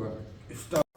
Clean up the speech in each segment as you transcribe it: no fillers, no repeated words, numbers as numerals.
one.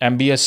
MBS,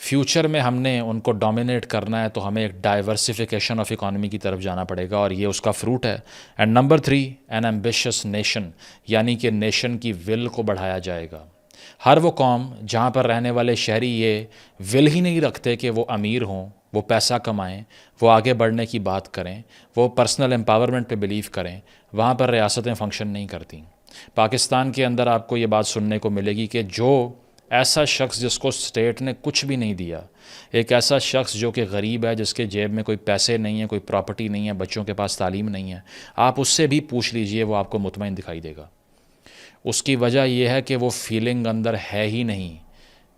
future میں ہم نے ان کو ڈومینیٹ کرنا ہے تو ہمیں ایک ڈائیورسیفیکیشن آف اکانومی کی طرف جانا پڑے گا، اور یہ اس کا فروٹ ہے. And number 3، an ambitious nation, یعنی کہ نیشن کی ول کو بڑھایا جائے گا. ہر وہ قوم جہاں پر رہنے والے شہری یہ ول ہی نہیں رکھتے کہ وہ امیر ہوں، وہ پیسہ کمائیں، وہ آگے بڑھنے کی بات کریں، وہ پرسنل امپاورمنٹ پہ بلیو کریں، وہاں پر ریاستیں فنکشن نہیں کرتیں. پاکستان کے اندر آپ کو یہ بات سننے کو ملے گی کہ جو ایسا شخص جس کو اسٹیٹ نے کچھ بھی نہیں دیا، ایک ایسا شخص جو کہ غریب ہے، جس کے جیب میں کوئی پیسے نہیں ہیں، کوئی پراپرٹی نہیں ہے، بچوں کے پاس تعلیم نہیں ہے، آپ اس سے بھی پوچھ لیجئے، وہ آپ کو مطمئن دکھائی دے گا. اس کی وجہ یہ ہے کہ وہ فیلنگ اندر ہے ہی نہیں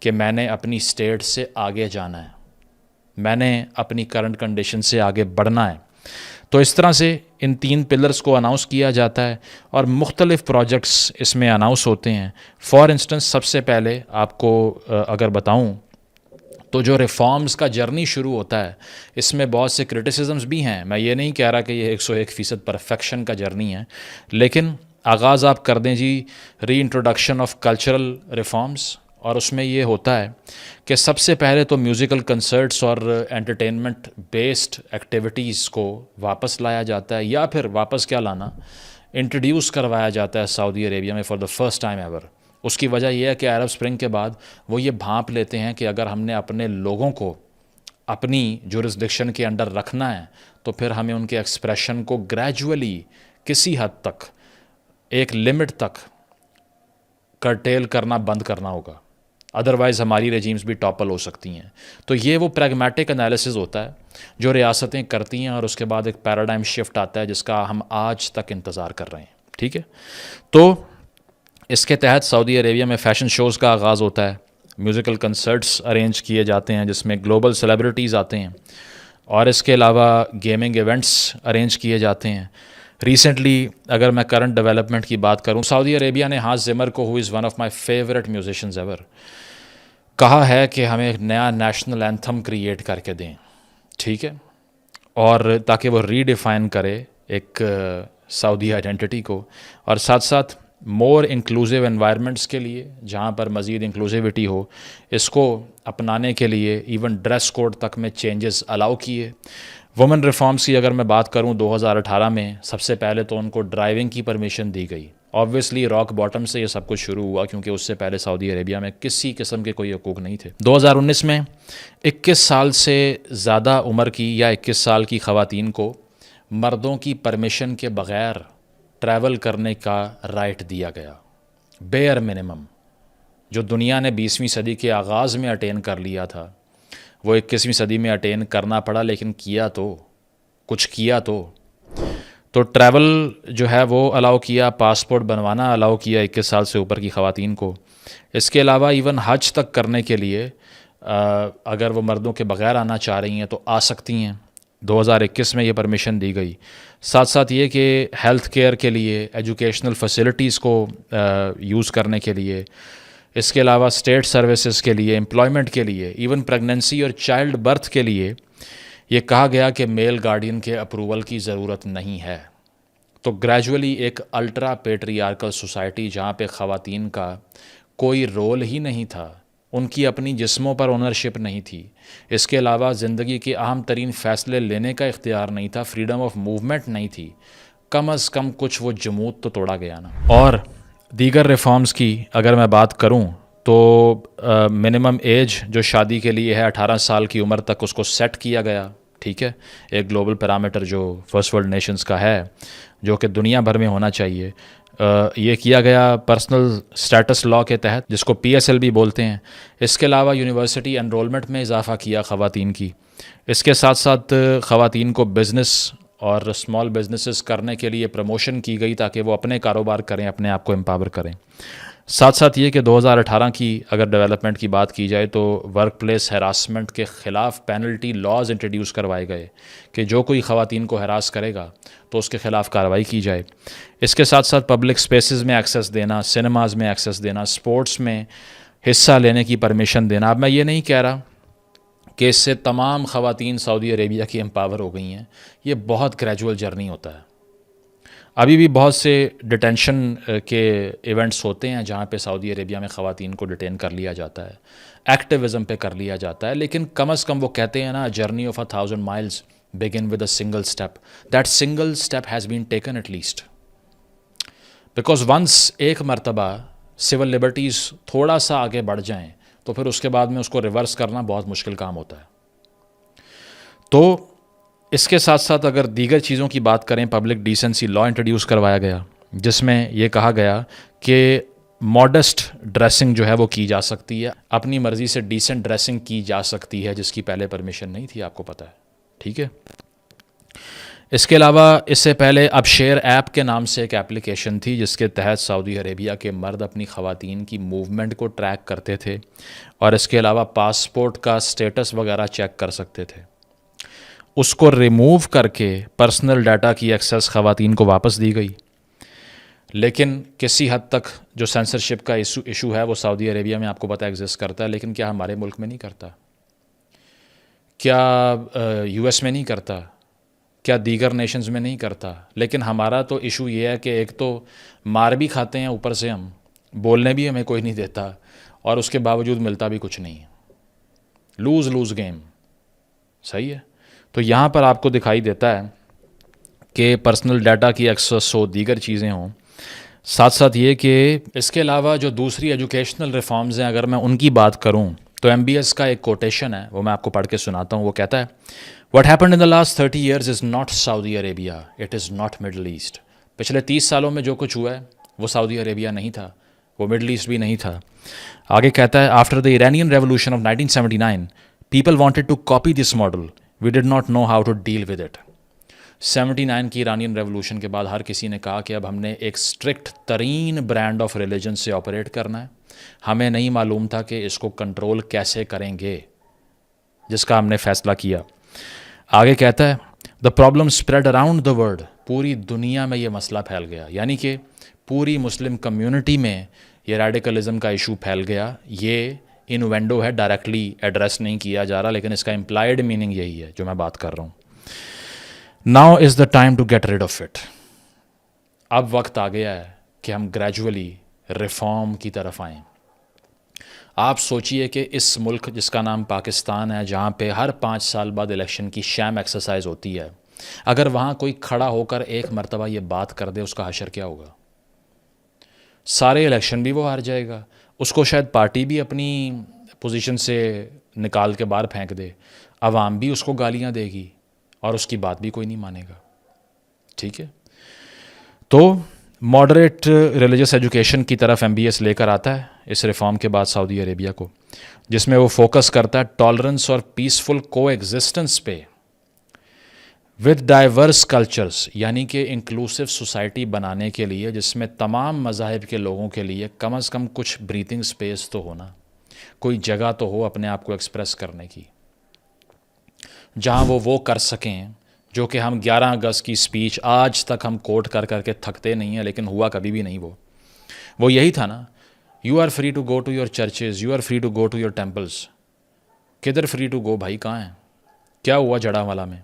کہ میں نے اپنی اسٹیٹ سے آگے جانا ہے، میں نے اپنی کرنٹ کنڈیشن سے آگے بڑھنا ہے. تو اس طرح سے ان 3 پلرز کو اناؤنس کیا جاتا ہے اور مختلف پروجیکٹس اس میں اناؤنس ہوتے ہیں. فار انسٹنس سب سے پہلے آپ کو اگر بتاؤں تو جو ریفارمز کا جرنی شروع ہوتا ہے اس میں بہت سے کرٹیسزمز بھی ہیں. میں یہ نہیں کہہ رہا کہ یہ 101% پرفیکشن کا جرنی ہے، لیکن آغاز آپ کر دیں جی ری انٹروڈکشن آف کلچرل ریفارمز، اور اس میں یہ ہوتا ہے کہ سب سے پہلے تو میوزیکل کنسرٹس اور انٹرٹینمنٹ بیسڈ ایکٹیویٹیز کو واپس لایا جاتا ہے، یا پھر واپس کیا لانا، انٹروڈیوس کروایا جاتا ہے سعودی عربیہ میں for the first time ever. اس کی وجہ یہ ہے کہ عرب سپرنگ کے بعد وہ یہ بھانپ لیتے ہیں کہ اگر ہم نے اپنے لوگوں کو اپنی جورسڈکشن کے انڈر رکھنا ہے تو پھر ہمیں ان کے ایکسپریشن کو گریجولی کسی حد تک، ایک لمٹ تک کرٹیل کرنا بند کرنا ہوگا، ادروائز ہماری رجیمز بھی ٹاپل ہو سکتی ہیں. تو یہ وہ پریگمیٹک انالیسز ہوتا ہے جو ریاستیں کرتی ہیں، اور اس کے بعد ایک پیراڈائم شفٹ آتا ہے جس کا ہم آج تک انتظار کر رہے ہیں. ٹھیک ہے، تو اس کے تحت سعودی عربیہ میں فیشن شوز کا آغاز ہوتا ہے، میوزیکل کنسرٹس ارینج کیے جاتے ہیں جس میں گلوبل سیلیبریٹیز آتے ہیں، اور اس کے علاوہ گیمنگ ایونٹس ارینج کیے جاتے ہیں. ریسنٹلی اگر میں کرنٹ ڈیولپمنٹ کی بات کروں، سعودی عربیہ نے ہانس زمر کو، who is one of my favourite musicians ever, کہا ہے کہ ہمیں ایک نیا نیشنل اینتھم کریٹ کر کے دیں. ٹھیک ہے، اور تاکہ وہ ری ڈیفائن کرے ایک سعودی آئیڈینٹی کو، اور ساتھ ساتھ مور انکلوزیو انوائرمنٹس کے لیے جہاں پر مزید انکلوزیوٹی ہو، اس کو اپنانے کے لیے ایون ڈریس کوڈ تک میں چینجز الاؤ کیے. وومن ریفارمز کی اگر میں بات کروں 2018 میں سب سے پہلے تو ان کو ڈرائیونگ کی پرمیشن دی گئی. آبویسلی راک باٹم سے یہ سب کچھ شروع ہوا کیونکہ اس سے پہلے سعودی عربیہ میں کسی قسم کے کوئی حقوق نہیں تھے. 2019 میں 21 سال سے زیادہ عمر کی یا 21 سال کی خواتین کو مردوں کی پرمیشن کے بغیر ٹریول کرنے کا رائٹ دیا گیا، بیئر منیمم، جو دنیا نے 20ویں صدی کے آغاز میں اٹین کر لیا تھا وہ 21ویں صدی میں اٹین کرنا پڑا، لیکن کیا تو کچھ کیا تو ٹریول جو ہے وہ الاؤ کیا، پاسپورٹ بنوانا الاؤ کیا 21 سال سے اوپر کی خواتین کو. اس کے علاوہ ایون حج تک کرنے کے لیے اگر وہ مردوں کے بغیر آنا چاہ رہی ہیں تو آ سکتی ہیں. 2021 میں یہ پرمیشن دی گئی. ساتھ ساتھ یہ کہ ہیلتھ کیئر کے لیے، ایجوکیشنل فیسلٹیز کو یوز کرنے کے لیے، اس کے علاوہ اسٹیٹ سروسز کے لیے، امپلائمنٹ کے لیے، ایون پریگننسی اور چائلڈ برتھ کے لیے یہ کہا گیا کہ میل گارڈین کے اپروول کی ضرورت نہیں ہے. تو گریجولی ایک الٹرا پیٹریارکل سوسائٹی جہاں پہ خواتین کا کوئی رول ہی نہیں تھا، ان کی اپنی جسموں پر اونرشپ نہیں تھی، اس کے علاوہ زندگی کے اہم ترین فیصلے لینے کا اختیار نہیں تھا، فریڈم آف موومنٹ نہیں تھی، کم از کم کچھ وہ جمود تو توڑا گیا نا. اور دیگر ریفارمز کی اگر میں بات کروں تو منیمم ایج جو شادی کے لیے ہے 18 سال کی عمر تک اس کو سیٹ کیا گیا. ٹھیک ہے، ایک گلوبل پیرامیٹر جو فرسٹ ورلڈ نیشنز کا ہے جو کہ دنیا بھر میں ہونا چاہیے. یہ کیا گیا پرسنل سٹیٹس لاء کے تحت جس کو PSL بھی بولتے ہیں. اس کے علاوہ یونیورسٹی انرولمنٹ میں اضافہ کیا خواتین کی. اس کے ساتھ ساتھ خواتین کو بزنس اور اسمال بزنسز کرنے کے لیے پروموشن کی گئی تاکہ وہ اپنے کاروبار کریں، اپنے آپ کو امپاور کریں. ساتھ ساتھ یہ کہ 2018 کی اگر ڈیولپمنٹ کی بات کی جائے تو ورک پلیس ہراسمنٹ کے خلاف پینلٹی لاز انٹروڈیوس کروائے گئے کہ جو کوئی خواتین کو ہراس کرے گا تو اس کے خلاف کارروائی کی جائے. اس کے ساتھ ساتھ پبلک سپیسز میں ایکسیس دینا، سنیماز میں ایکسیس دینا، سپورٹس میں حصہ لینے کی پرمیشن دینا. اب میں یہ نہیں کہہ رہا کہ اس سے تمام خواتین سعودی عربیہ کی امپاور ہو گئی ہیں، یہ بہت گریجول جرنی ہوتا ہے. ابھی بھی بہت سے ڈیٹینشن کے ایونٹس ہوتے ہیں جہاں پہ سعودی عربیہ میں خواتین کو ڈیٹین کر لیا جاتا ہے, ایکٹیوزم پہ کر لیا جاتا ہے, لیکن کم از کم وہ کہتے ہیں نا journey of 1000 miles begin with a single step. That single step has been taken at least. Because once ایک مرتبہ سول لبرٹیز تھوڑا سا آگے بڑھ جائیں تو پھر اس کے بعد میں اس کو ریورس کرنا بہت مشکل کام ہوتا ہے. تو اس کے ساتھ ساتھ اگر دیگر چیزوں کی بات کریں, پبلک ڈیسنسی لا انٹروڈیوس کروایا گیا جس میں یہ کہا گیا کہ ماڈسٹ ڈریسنگ جو ہے وہ کی جا سکتی ہے, اپنی مرضی سے ڈیسنٹ ڈریسنگ کی جا سکتی ہے جس کی پہلے پرمیشن نہیں تھی, آپ کو پتہ ہے, ٹھیک ہے. اس کے علاوہ اس سے پہلے اب شیئر ایپ کے نام سے ایک اپلیکیشن تھی جس کے تحت سعودی عربیہ کے مرد اپنی خواتین کی موومنٹ کو ٹریک کرتے تھے اور اس کے علاوہ پاسپورٹ کا سٹیٹس وغیرہ چیک کر سکتے تھے. اس کو ریموو کر کے پرسنل ڈیٹا کی ایکسیس خواتین کو واپس دی گئی, لیکن کسی حد تک جو سینسرشپ کا ایشو ہے وہ سعودی عربیہ میں آپ کو پتہ ایگزسٹ کرتا ہے, لیکن کیا ہمارے ملک میں نہیں کرتا؟ کیا یو ایس میں نہیں کرتا؟ کیا دیگر نیشنز میں نہیں کرتا؟ لیکن ہمارا تو ایشو یہ ہے کہ ایک تو مار بھی کھاتے ہیں, اوپر سے ہم بولنے بھی ہمیں کوئی نہیں دیتا, اور اس کے باوجود ملتا بھی کچھ نہیں. لوز لوز گیم, صحیح ہے. تو یہاں پر آپ کو دکھائی دیتا ہے کہ پرسنل ڈیٹا کی ایکسیس ہو, دیگر چیزیں ہوں, ساتھ ساتھ یہ کہ اس کے علاوہ جو دوسری ایجوکیشنل ریفارمز ہیں اگر میں ان کی بات کروں تو ایم بی ایس کا ایک کوٹیشن ہے, وہ میں آپ کو پڑھ کے سناتا ہوں. وہ کہتا ہے What happened in the last 30 years is not Saudi Arabia, it is not Middle East. پچھلے 30 سالوں میں جو کچھ ہوا ہے وہ سعودی عربیہ نہیں تھا, وہ مڈل ایسٹ بھی نہیں تھا. آگے کہتا ہے After the Iranian Revolution of 1979, people wanted to copy this model. We did not know how to deal with it. 79 کی ایرانین ریولوشن کے بعد ہر کسی نے کہا کہ اب ہم نے ایک اسٹرکٹ ترین برانڈ آف ریلیجن سے آپریٹ کرنا ہے, ہمیں نہیں معلوم تھا کہ اس کو کنٹرول کیسے کریں گے, جس کا ہم نے فیصلہ کیا. آگے کہتا ہے the problem spread around the world, پوری دنیا میں یہ مسئلہ پھیل گیا, یعنی کہ پوری مسلم کمیونٹی میں یہ ریڈیکلزم کا ایشو پھیل گیا. یہ انوینڈو ہے, ڈائریکٹلی ایڈریس نہیں کیا جا رہا, لیکن اس کا امپلائڈ میننگ یہی ہے جو میں بات کر رہا ہوں. Now is the time to get rid of it. اب وقت آ گیا ہے کہ ہم گریجولی ریفارم کی طرف آئیں. آپ سوچئے کہ اس ملک جس کا نام پاکستان ہے, جہاں پہ ہر 5 سال بعد الیکشن کی شام ایکسرسائز ہوتی ہے, اگر وہاں کوئی کھڑا ہو کر ایک مرتبہ یہ بات کر دے اس کا حشر کیا ہوگا؟ سارے الیکشن بھی وہ ہار جائے گا, اس کو شاید پارٹی بھی اپنی پوزیشن سے نکال کے باہر پھینک دے, عوام بھی اس کو گالیاں دے گی اور اس کی بات بھی کوئی نہیں مانے گا. ٹھیک ہے, تو ماڈریٹ ریلیجس ایجوکیشن کی طرف ایم بی ایس لے کر آتا ہے اس ریفارم کے بعد سعودی عربیہ کو, جس میں وہ فوکس کرتا ہے ٹالرنس اور پیسفل کو ایگزسٹنس پہ ود ڈائیورس کلچرز, یعنی کہ انکلوسیو سوسائٹی بنانے کے لیے جس میں تمام مذاہب کے لوگوں کے لیے کم از کم کچھ بریتھنگ سپیس تو ہونا, کوئی جگہ تو ہو اپنے آپ کو ایکسپریس کرنے کی, جہاں وہ کر سکیں جو کہ ہم 11 اگست کی سپیچ آج تک ہم کوٹ کر کر کے تھکتے نہیں ہیں, لیکن ہوا کبھی بھی نہیں. وہ یہی تھا نا, you are free to go to your churches, you are free to go to your temples. کدھر فری ٹو گو بھائی, کہاں ہیں؟ کیا ہوا جڑا والا میں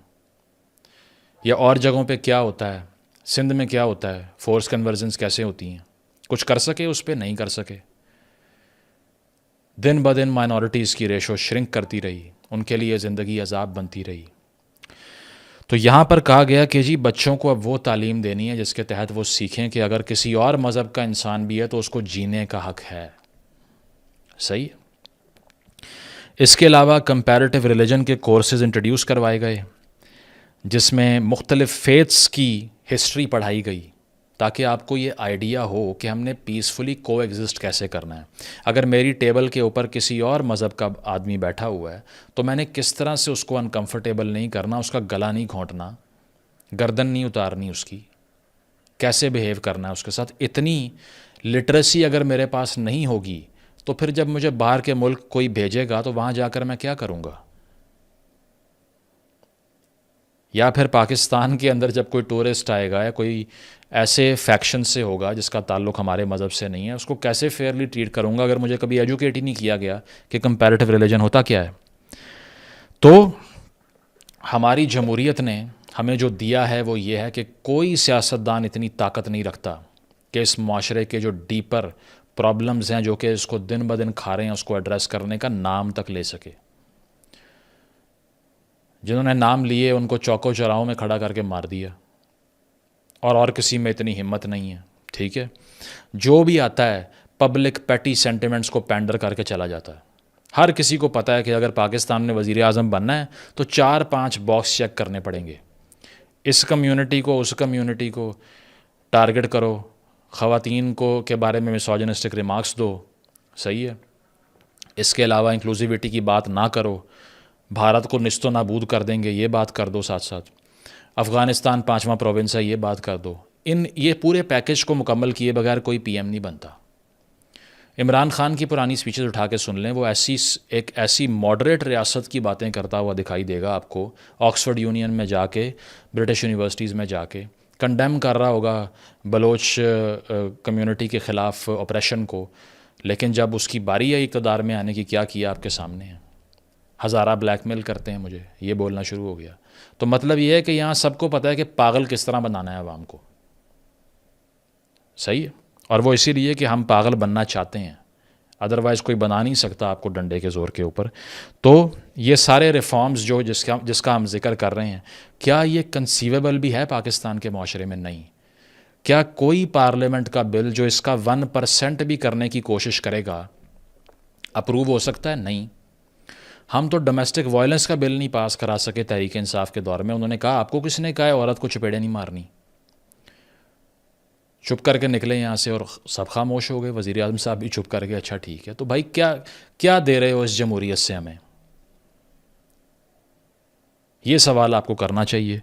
یا اور جگہوں پہ کیا ہوتا ہے, سندھ میں کیا ہوتا ہے, فورس کنورژنس کیسے ہوتی ہیں, کچھ کر سکے اس پہ؟ نہیں کر سکے. دن بدن مائنورٹیز کی ریشو شرنک کرتی رہی, ان کے لیے زندگی عذاب بنتی رہی. تو یہاں پر کہا گیا کہ جی بچوں کو اب وہ تعلیم دینی ہے جس کے تحت وہ سیکھیں کہ اگر کسی اور مذہب کا انسان بھی ہے تو اس کو جینے کا حق ہے. صحیح. اس کے علاوہ کمپیریٹیو ریلیجن کے کورسز انٹروڈیوس کروائے گئے جس میں مختلف فیتھس کی ہسٹری پڑھائی گئی, تاکہ آپ کو یہ آئیڈیا ہو کہ ہم نے پیسفلی کو ایگزسٹ کیسے کرنا ہے. اگر میری ٹیبل کے اوپر کسی اور مذہب کا آدمی بیٹھا ہوا ہے تو میں نے کس طرح سے اس کو انکمفرٹیبل نہیں کرنا, اس کا گلا نہیں گھونٹنا, گردن نہیں اتارنی اس کی, کیسے بیہیو کرنا ہے اس کے ساتھ. اتنی لٹریسی اگر میرے پاس نہیں ہوگی تو پھر جب مجھے باہر کے ملک کوئی بھیجے گا تو وہاں جا کر میں کیا کروں گا؟ یا پھر پاکستان کے اندر جب کوئی ٹورسٹ آئے گا یا کوئی ایسے فیکشن سے ہوگا جس کا تعلق ہمارے مذہب سے نہیں ہے, اس کو کیسے فیئرلی ٹریٹ کروں گا اگر مجھے کبھی ایجوکیٹ ہی نہیں کیا گیا کہ کمپیریٹیو ریلیجن ہوتا کیا ہے. تو ہماری جمہوریت نے ہمیں جو دیا ہے وہ یہ ہے کہ کوئی سیاستدان اتنی طاقت نہیں رکھتا کہ اس معاشرے کے جو ڈیپر پرابلمز ہیں جو کہ اس کو دن بدن کھا رہے ہیں اس کو ایڈریس کرنے کا نام تک لے سکے. جنہوں نے نام لیے ان کو چوکو چوراہوں میں کھڑا کر کے مار دیا, اور کسی میں اتنی ہمت نہیں ہے. ٹھیک ہے, جو بھی آتا ہے پبلک پیٹی سینٹیمنٹس کو پینڈر کر کے چلا جاتا ہے. ہر کسی کو پتہ ہے کہ اگر پاکستان میں وزیر اعظم بننا ہے تو 4-5 باکس چیک کرنے پڑیں گے. اس کمیونٹی کو اس کمیونٹی کو ٹارگٹ کرو, خواتین کو کے بارے میں میسوجنسٹک ریمارکس دو, صحیح ہے. اس کے علاوہ انکلوزیوٹی کی بات نہ کرو, بھارت کو نست و نابود کر دیں گے یہ بات کر دو, ساتھ ساتھ افغانستان 5واں پروونس ہے یہ بات کر دو. یہ پورے پیکج کو مکمل کیے بغیر کوئی پی ایم نہیں بنتا. عمران خان کی پرانی سپیچز اٹھا کے سن لیں, وہ ایک ایسی ماڈریٹ ریاست کی باتیں کرتا ہوا دکھائی دے گا آپ کو. آکسفورڈ یونین میں جا کے, برٹش یونیورسٹیز میں جا کے کنڈیم کر رہا ہوگا بلوچ کمیونٹی کے خلاف آپریشن کو, لیکن جب اس کی باری آئی اقتدار میں آنے کی کیا کیا آپ کے سامنے ہے. ہزارہ بلیک میل کرتے ہیں مجھے, یہ بولنا شروع ہو گیا. تو مطلب یہ ہے کہ یہاں سب کو پتہ ہے کہ پاگل کس طرح بنانا ہے عوام کو, صحیح ہے. اور وہ اسی لیے کہ ہم پاگل بننا چاہتے ہیں, ادروائز کوئی بنا نہیں سکتا آپ کو ڈنڈے کے زور کے اوپر. تو یہ سارے ریفارمز جو جس کا ہم ذکر کر رہے ہیں, کیا یہ کنسیویبل بھی ہے پاکستان کے معاشرے میں؟ نہیں. کیا کوئی پارلیمنٹ کا بل جو اس کا 1% بھی کرنے کی کوشش کرے گا اپروو ہو سکتا ہے؟ نہیں. ہم تو ڈومیسٹک وائلنس کا بل نہیں پاس کرا سکے تحریک انصاف کے دور میں. انہوں نے کہا آپ کو کس نے کہا ہے عورت کو چپیڑے نہیں مارنی؟ چپ کر کے نکلے یہاں سے, اور سب خاموش ہو گئے. وزیر اعظم صاحب بھی چپ کر کے اچھا ٹھیک ہے. تو بھائی کیا دے رہے ہو اس جمہوریت سے ہمیں؟ یہ سوال آپ کو کرنا چاہیے.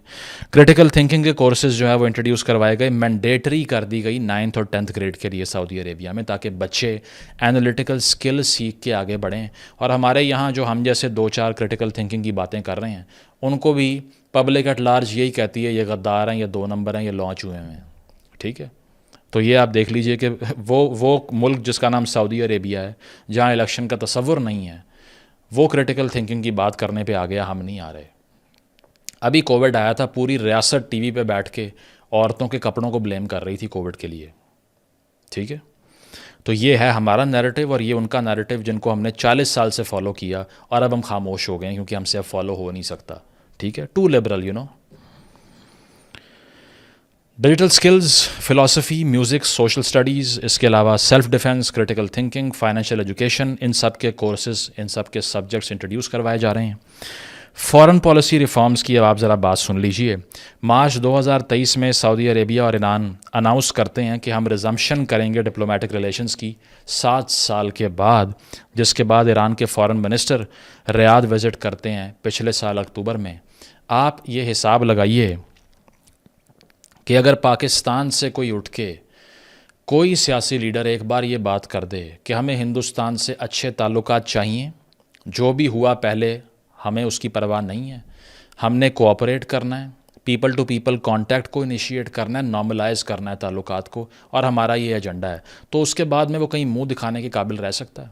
کریٹیکل تھنکنگ کے کورسز جو ہے وہ انٹروڈیوس کروائے گئے, مینڈیٹری کر دی گئی 9th اور 10th گریڈ کے لیے سعودی عربیہ میں, تاکہ بچے انالیٹیکل سکل سیکھ کے آگے بڑھیں. اور ہمارے یہاں جو ہم جیسے 2-4 کریٹیکل تھنکنگ کی باتیں کر رہے ہیں ان کو بھی پبلک ایٹ لارج یہی کہتی ہے یہ غدار ہیں, یہ 2 نمبر ہیں, یہ لانچ ہوئے ہیں. ٹھیک ہے, تو یہ آپ دیکھ لیجئے کہ وہ ملک جس کا نام سعودی عربیہ ہے, جہاں الیکشن کا تصور نہیں ہے, وہ کریٹیکل تھنکنگ کی بات کرنے پہ آ گیا, ہم نہیں آ رہے. ابھی کووڈ آیا تھا, پوری ریاست ٹی وی پہ بیٹھ کے عورتوں کے کپڑوں کو بلیم کر رہی تھی کووڈ کے لیے. ٹھیک ہے, تو یہ ہے ہمارا نیریٹو اور یہ ان کا نیریٹو جن کو ہم نے 40 سال سے فالو کیا, اور اب ہم خاموش ہو گئے ہیں کیونکہ ہم سے اب فالو ہو نہیں سکتا. ٹھیک ہے, too liberal you know. Digital skills, philosophy, music, social studies, اس کے علاوہ self defence, critical thinking, financial education, ان سب کے کورسز, ان سب کے سبجیکٹس انٹروڈیوس کروائے جا رہے ہیں. فارن پالیسی ریفارمز کی اب آپ ذرا بات سن لیجئے. مارچ 2023 میں سعودی عربیہ اور ایران اناؤنس کرتے ہیں کہ ہم ریزمپشن کریں گے ڈپلومیٹک ریلیشنز کی 7 سال کے بعد, جس کے بعد ایران کے فارن منسٹر ریاض وزٹ کرتے ہیں پچھلے سال اکتوبر میں. آپ یہ حساب لگائیے کہ اگر پاکستان سے کوئی اٹھ کے کوئی سیاسی لیڈر ایک بار یہ بات کر دے کہ ہمیں ہندوستان سے اچھے تعلقات چاہیے, جو بھی ہوا پہلے ہمیں اس کی پرواہ نہیں ہے, ہم نے کوآپریٹ کرنا ہے, پیپل ٹو پیپل کانٹیکٹ کو انیشیٹ کرنا ہے, نارملائز کرنا ہے تعلقات کو, اور ہمارا یہ ایجنڈا ہے, تو اس کے بعد میں وہ کہیں منہ دکھانے کے قابل رہ سکتا ہے؟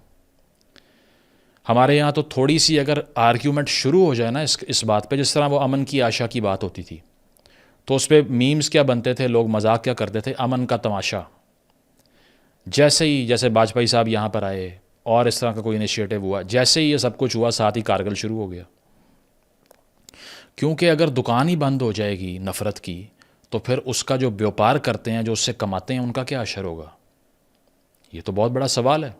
ہمارے یہاں تو تھوڑی سی اگر آرگیومنٹ شروع ہو جائے نا اس بات پہ, جس طرح وہ امن کی آشا کی بات ہوتی تھی, تو اس پہ میمز کیا بنتے تھے, لوگ مذاق کیا کرتے تھے, امن کا تماشا. جیسے واجپئی صاحب یہاں پر آئے اور اس طرح کا کوئی انیشیٹو ہوا, جیسے ہی یہ سب کچھ ہوا ساتھ ہی کارگل شروع ہو گیا. کیونکہ اگر دکان ہی بند ہو جائے گی نفرت کی, تو پھر اس کا جو بیوپار کرتے ہیں, جو اس سے کماتے ہیں, ان کا کیا اثر ہوگا؟ یہ تو بہت بڑا سوال ہے.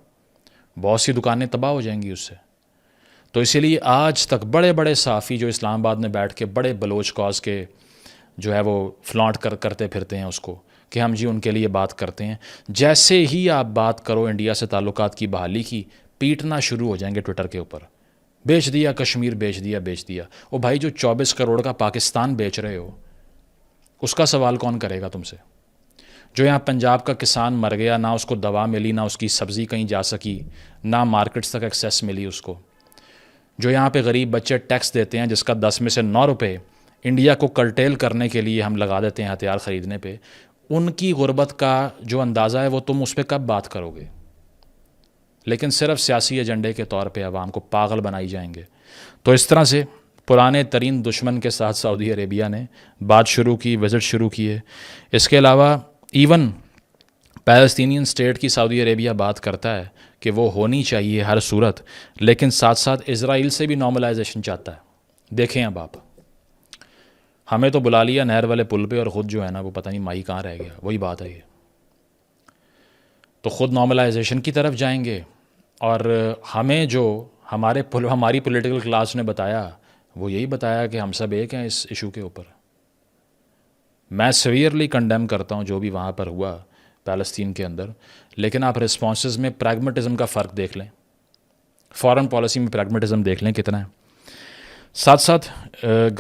بہت سی دکانیں تباہ ہو جائیں گی اس سے. تو اسی لیے آج تک بڑے بڑے صحافی جو اسلام آباد میں بیٹھ کے بڑے بلوچ کاز کے جو ہے وہ فلانٹ کرتے پھرتے ہیں اس کو کہ ہم جی ان کے لیے بات کرتے ہیں, جیسے ہی آپ بات کرو انڈیا سے تعلقات کی بحالی کی, پیٹنا شروع ہو جائیں گے ٹویٹر کے اوپر. بیچ دیا کشمیر, بیچ دیا. او بھائی, جو 24 کروڑ کا پاکستان بیچ رہے ہو, اس کا سوال کون کرے گا تم سے؟ جو یہاں پنجاب کا کسان مر گیا, نہ اس کو دوا ملی, نہ اس کی سبزی کہیں جا سکی, نہ مارکیٹس تک ایکسیس ملی اس کو. جو یہاں پہ غریب بچے ٹیکس دیتے ہیں, جس کا 10 میں سے 9 روپے انڈیا کو کرٹیل کرنے کے لیے ہم لگا دیتے ہیں ہتھیار خریدنے پہ, ان کی غربت کا جو اندازہ ہے وہ تم اس پہ کب بات کرو گے؟ لیکن صرف سیاسی ایجنڈے کے طور پہ عوام کو پاگل بنائی جائیں گے. تو اس طرح سے پرانے ترین دشمن کے ساتھ سعودی عربیہ نے بات شروع کی, وزٹ شروع کیے. اس کے علاوہ ایون پیلسٹینین اسٹیٹ کی سعودی عربیہ بات کرتا ہے کہ وہ ہونی چاہیے ہر صورت, لیکن ساتھ ساتھ اسرائیل سے بھی نارملائزیشن چاہتا ہے. دیکھیں اب آپ, ہمیں تو بلا لیا نہر والے پل پہ اور خود جو ہے نا وہ پتہ نہیں مائی کہاں رہ گیا. وہی بات ہے یہ, تو خود نارملائزیشن کی طرف جائیں گے. اور ہمیں جو ہماری پولیٹیکل کلاس نے بتایا وہ یہی بتایا کہ ہم سب ایک ہیں اس ایشو کے اوپر. میں سیویئرلی کنڈیم کرتا ہوں جو بھی وہاں پر ہوا پیلسطین کے اندر, لیکن آپ رسپانسز میں پریگمیٹزم کا فرق دیکھ لیں, فارن پالیسی میں پریگمیٹزم دیکھ لیں کتنا ہے. ساتھ ساتھ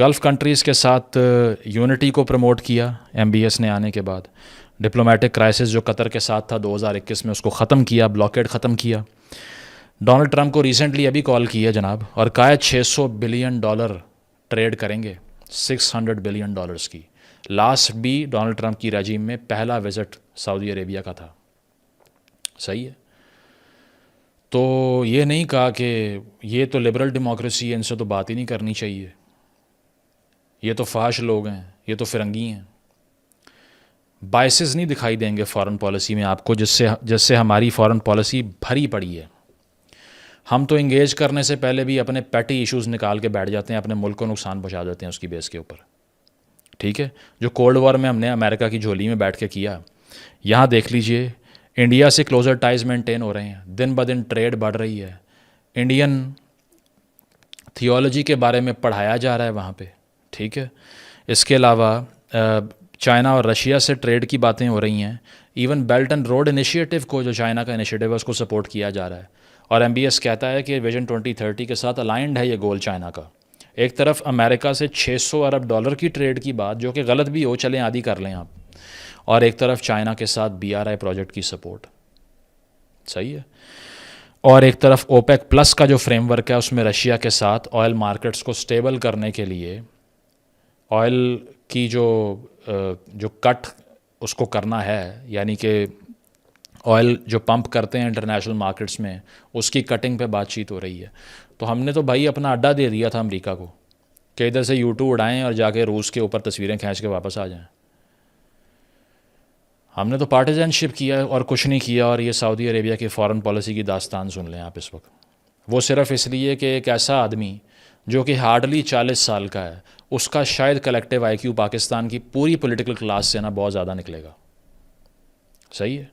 گلف کنٹریز کے ساتھ یونٹی کو پروموٹ کیا ایم بی ایس نے آنے کے بعد. ڈپلومیٹک کرائسس جو قطر کے ساتھ تھا 2021 میں, اس کو ختم کیا, بلاکیڈ ختم کیا. ڈونلڈ ٹرمپ کو ریسنٹلی ابھی کال کی ہے جناب, اور کہا ہے $600 بلین ٹریڈ کریں گے, $600 بلین کی. لاسٹ بھی ڈونلڈ ٹرمپ کی رجیم میں پہلا وزٹ سعودی عربیہ کا تھا. صحیح ہے. تو یہ نہیں کہا کہ یہ تو لبرل ڈیموکریسی ہے, ان سے تو بات ہی نہیں کرنی چاہیے, یہ تو فحش لوگ ہیں, یہ تو فرنگی ہیں. بائسز نہیں دکھائی دیں گے فارن پالیسی میں آپ کو جس سے ہماری فارن پالیسی بھری پڑی ہے. ہم تو انگیج کرنے سے پہلے بھی اپنے پیٹی ایشوز نکال کے بیٹھ جاتے ہیں, اپنے ملک کو نقصان پہنچا دیتے ہیں اس کی بیس کے اوپر. ٹھیک ہے, جو کولڈ وار میں ہم نے امریکہ کی جھولی میں بیٹھ کے کیا, یہاں دیکھ لیجئے انڈیا سے کلوزر ٹائز مینٹین ہو رہے ہیں, دن بدن ٹریڈ بڑھ رہی ہے, انڈین تھیولوجی کے بارے میں پڑھایا جا رہا ہے وہاں پہ. ٹھیک ہے. اس کے علاوہ چائنا اور رشیا سے ٹریڈ کی باتیں ہو رہی ہیں. Even belt and road initiative کو, جو چائنا کا انیشیٹو ہے, اس کو سپورٹ کیا جا رہا ہے. اور ایم بی ایس کہتا ہے کہ ویژن 2030 کے ساتھ الائنڈ ہے یہ گول چائنا کا. ایک طرف امریکہ سے $600 ارب کی ٹریڈ کی بات, جو کہ غلط بھی ہو, چلیں آدھی کر لیں آپ, اور ایک طرف چائنا کے ساتھ BRI پروجیکٹ کی سپورٹ. صحیح ہے. اور ایک طرف اوپیک پلس کا جو فریم ورک ہے اس میں رشیا کے ساتھ آئل مارکیٹس کو سٹیبل کرنے کے لیے آئل کی جو کٹ اس کو کرنا ہے, یعنی کہ آئل جو پمپ کرتے ہیں انٹرنیشنل مارکیٹس میں, اس کی کٹنگ پہ بات چیت ہو رہی ہے. تو ہم نے تو بھائی اپنا اڈا دے دیا تھا امریکہ کو کہ ادھر سے یوٹیوب اڑائیں اور جا کے روس کے اوپر تصویریں کھینچ کے واپس آ جائیں. ہم نے تو پارٹیزن شپ کیا اور کچھ نہیں کیا. اور یہ سعودی عربیہ کی فارن پالیسی کی داستان سن لیں آپ اس وقت. وہ صرف اس لیے کہ ایک ایسا آدمی جو کہ ہارڈلی 40 سال کا ہے, اس کا شاید کلیکٹیو آئی کیو پاکستان کی پوری پولیٹیکل کلاس سے نا بہت زیادہ نکلے گا. صحیح ہے.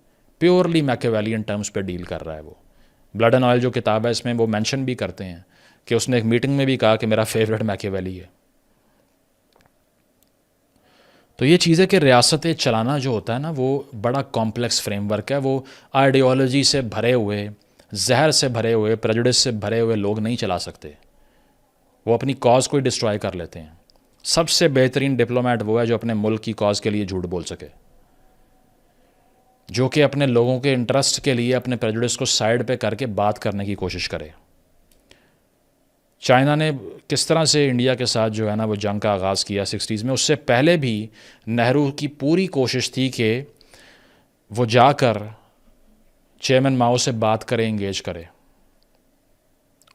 پیورلی میکیویلین ٹرمز پہ ڈیل کر رہا ہے وہ. بلڈ اینڈ آئل جو کتاب ہے اس میں وہ مینشن بھی کرتے ہیں کہ اس نے ایک میٹنگ میں بھی کہا کہ میرا فیوریٹ میکیویلی ہے. تو یہ چیز ہے کہ ریاستیں چلانا جو ہوتا ہے نا وہ بڑا کمپلیکس فریم ورک ہے. وہ آئیڈیالوجی سے بھرے ہوئے, زہر سے بھرے ہوئے, پریجوڈس سے بھرے ہوئے لوگ نہیں چلا سکتے. وہ اپنی کاز کو ہی ڈسٹرائے کر لیتے ہیں. سب سے بہترین ڈپلومیٹ وہ ہے جو اپنے ملک کی کاز کے لیے جھوٹ بول سکے, جو کہ اپنے لوگوں کے انٹرسٹ کے لیے اپنے پریجوڈس کو سائڈ پہ کر کے بات کرنے کی کوشش کرے. چائنا نے کس طرح سے انڈیا کے ساتھ جو ہے نا وہ جنگ کا آغاز کیا 60s میں, اس سے پہلے بھی نہرو کی پوری کوشش تھی کہ وہ جا کر چیئرمین ماؤ سے بات کرے, انگیج کرے.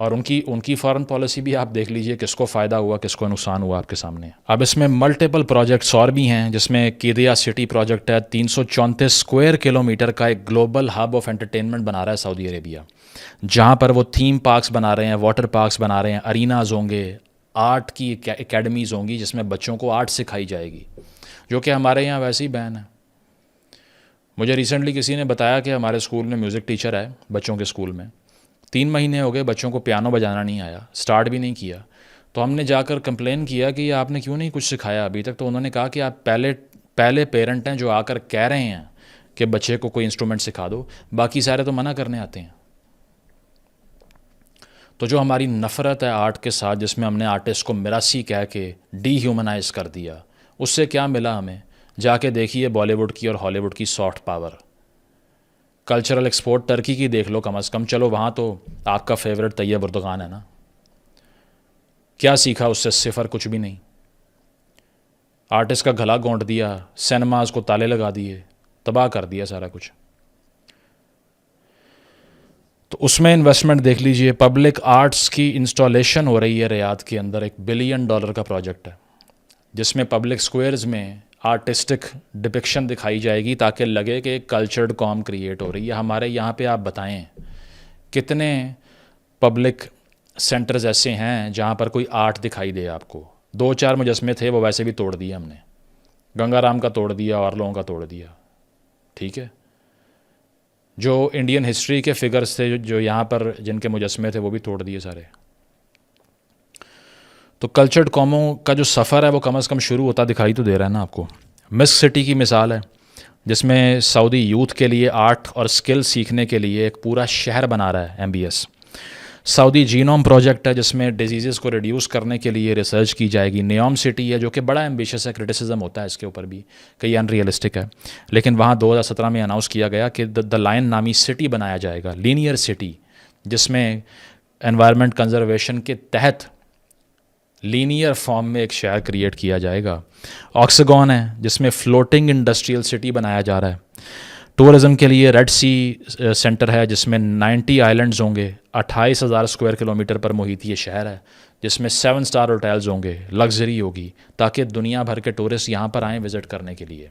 اور ان کی فارن پالیسی بھی آپ دیکھ لیجئے کس کو فائدہ ہوا, کس کو نقصان ہوا آپ کے سامنے. اب اس میں ملٹیپل پروجیکٹس اور بھی ہیں, جس میں قیدیہ سٹی پروجیکٹ ہے. 334 اسکوائر کلومیٹر کا ایک گلوبل ہب آف انٹرٹینمنٹ بنا رہا ہے سعودی عربیہ, جہاں پر وہ تھیم پارکس بنا رہے ہیں, واٹر پارکس بنا رہے ہیں, اریناز ہوں گے, آرٹ کی اکیڈمیز ہوں گی جس میں بچوں کو آرٹ سکھائی جائے گی, جو کہ ہمارے یہاں ویسے ہی بین ہے. مجھے ریسنٹلی کسی نے بتایا کہ ہمارے اسکول میں میوزک ٹیچر ہے, بچوں کے اسکول میں 3 مہینے ہو گئے بچوں کو پیانو بجانا نہیں آیا, سٹارٹ بھی نہیں کیا. تو ہم نے جا کر کمپلین کیا کہ یہ آپ نے کیوں نہیں کچھ سکھایا ابھی تک. تو انہوں نے کہا کہ آپ پہلے پیرنٹ ہیں جو آ کر کہہ رہے ہیں کہ بچے کو کوئی انسٹرومنٹ سکھا دو, باقی سارے تو منع کرنے آتے ہیں. تو جو ہماری نفرت ہے آرٹ کے ساتھ, جس میں ہم نے آرٹسٹ کو میراثی کہہ کے ڈی ہیومنائز کر دیا, اس سے کیا ملا ہمیں؟ جا کے دیکھیے بالی ووڈ کی اور ہالی ووڈ کی soft power. Cultural export Turkey کی دیکھ لو کم از کم, چلو وہاں تو آپ کا فیوریٹ طیب اردغان ہے نا, کیا سیکھا اس سے؟ صفر, کچھ بھی نہیں. آرٹسٹ کا گلا گونٹ دیا, سینماز کو تالے لگا دیے, تباہ کر دیا سارا کچھ. تو اس میں انویسٹمنٹ دیکھ لیجئے. پبلک آرٹس کی انسٹالیشن ہو رہی ہے ریاض کے اندر, $1 بلین کا پروجیکٹ ہے, جس میں پبلک سکوئرز میں آرٹسٹک ڈپکشن دکھائی جائے گی تاکہ لگے کہ ایک کلچرڈ قوم کریٹ ہو رہی ہے. ہمارے یہاں پہ آپ بتائیں کتنے پبلک سینٹرز ایسے ہیں جہاں پر کوئی آرٹ دکھائی دے آپ کو؟ 2-4 مجسمے تھے, وہ ویسے بھی توڑ دیے ہم نے. گنگا رام کا توڑ دیا, اور لوگوں کا توڑ دیا. ٹھیک ہے, جو انڈین ہسٹری کے فگرز تھے جو یہاں پر جن کے مجسمے تھے وہ بھی توڑ دیے سارے. تو کلچرڈ قوموں کا جو سفر ہے وہ کم از کم شروع ہوتا دکھائی تو دے رہا ہے نا آپ کو. مسک سٹی کی مثال ہے جس میں سعودی یوتھ کے لیے آرٹ اور سکل سیکھنے کے لیے ایک پورا شہر بنا رہا ہے MBS. سعودی جینوم پروجیکٹ ہے جس میں ڈیزیزز کو ریڈیوس کرنے کے لیے ریسرچ کی جائے گی. نیوم سٹی ہے جو کہ بڑا ایمبیشس ہے, کرٹیسزم ہوتا ہے اس کے اوپر بھی کہ یہ ان ریئلسٹک ہے, لیکن وہاں 2017 میں اناؤنس کیا گیا کہ دا لائن نامی سٹی بنایا جائے گا, لینئر سٹی, جس میں انوائرمنٹ کنزرویشن کے تحت لینئر فارم میں ایک شہر کریٹ کیا جائے گا. آکسیگون ہے جس میں فلوٹنگ انڈسٹریل سٹی بنایا جا رہا ہے. ٹورزم کے لیے ریڈ سی سینٹر ہے جس میں 90 آئلینڈز ہوں گے, 28,000 اسکوائر کلومیٹر پر محیط یہ شہر ہے, جس میں 7 اسٹار ہوٹلز ہوں گے, لگژری ہوگی, تاکہ دنیا بھر کے ٹورسٹ یہاں پر آئیں وزٹ کرنے کے لیے.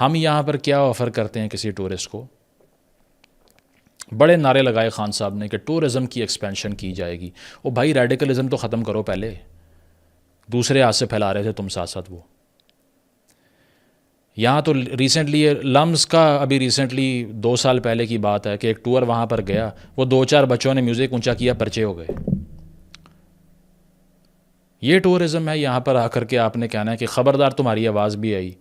ہم یہاں پر کیا آفر کرتے ہیں کسی ٹورسٹ کو؟ بڑے نعرے لگائے خان صاحب نے کہ ٹورزم کی ایکسپینشن کی جائے گی. او بھائی ریڈیکلزم تو ختم کرو پہلے, دوسرے ہاتھ سے پھیلا رہے تھے تم ساتھ ساتھ. وہ یہاں تو ریسنٹلی لمز کا ابھی ریسنٹلی 2 سال پہلے کی بات ہے کہ ایک ٹور وہاں پر گیا, وہ 2-4 بچوں نے میوزک اونچا کیا, پرچے ہو گئے. یہ ٹورزم ہے. یہاں پر آ کر کے آپ نے کہنا ہے کہ خبردار تمہاری آواز بھی آئی,